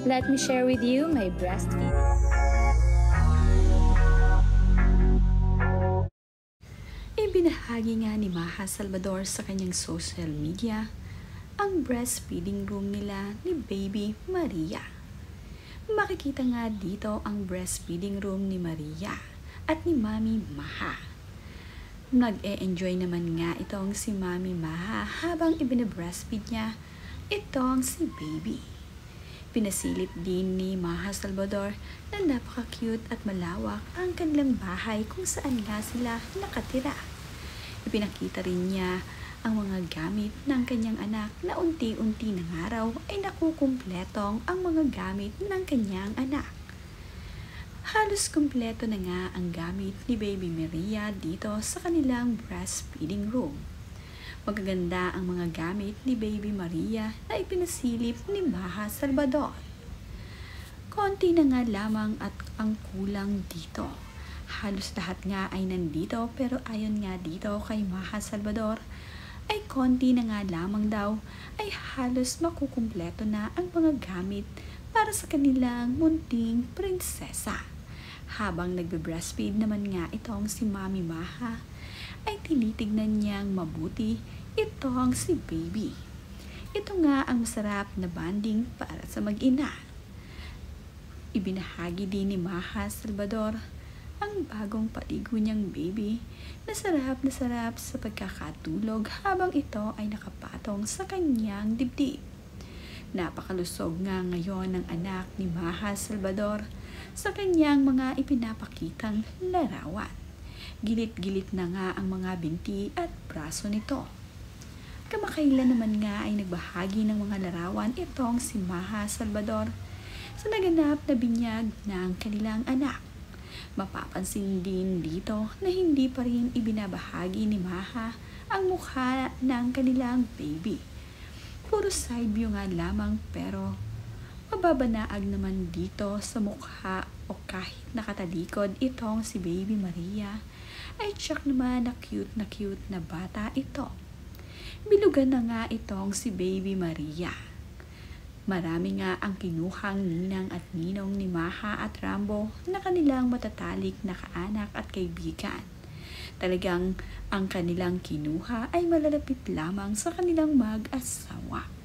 Let me share with you my breastfeeding. Ibinahagi nga ni Maha Salvador sa kanyang social media ang breastfeeding room nila ni Baby Maria. Makikita nga dito ang breastfeeding room ni Maria at ni Mami Maha. Nag-e-enjoy naman nga itong si Mami Maha habang ibinabreastfeed niya itong si Baby. Pinasilip din ni Maha Salvador na napaka-cute at malawak ang kanilang bahay kung saan nga sila nakatira. Ipinakita rin niya ang mga gamit ng kanyang anak na unti-unti ng araw ay nakukumpletong ang mga gamit ng kanyang anak. Halos kumpleto na nga ang gamit ni Baby Maria dito sa kanilang breastfeeding room. Magaganda ang mga gamit ni Baby Maria na ipinasilip ni Maha Salvador. Konti na nga lamang at ang kulang dito. Halos lahat nga ay nandito pero ayon nga dito kay Maha Salvador ay konti na nga lamang daw ay halos makukumpleto na ang mga gamit para sa kanilang munting prinsesa. Habang nagbe-breastfeed naman nga itong si Mami Maha ay tinitignan niyang mabuti itong si Baby. Ito nga ang masarap na bonding para sa mag-ina. Ibinahagi din ni Maha Salvador ang bagong paligo niyang baby na sarap sa pagkakatulog habang ito ay nakapatong sa kanyang dibdib. Napakalusog nga ngayon ng anak ni Maha Salvador sa kanyang mga ipinapakitang larawan. Gilit-gilit na nga ang mga binti at braso nito. Kamakailan naman nga ay nagbahagi ng mga larawan itong si Maha Salvador sa naganap na binyag ng kanilang anak. Mapapansin din dito na hindi pa rin ibinabahagi ni Maha ang mukha ng kanilang baby. Puro side view nga lamang pero mababanaag naman dito sa mukha o kahit nakatalikod itong si Baby Maria ay tiyak naman na cute na bata ito. Bilugan na nga itong si Baby Maria. Marami nga ang kinuhang ninang at ninong ni Maha at Rambo na kanilang matatalik na kaanak at kaibigan. Talagang ang kanilang kinuha ay malalapit lamang sa kanilang mag-asawa.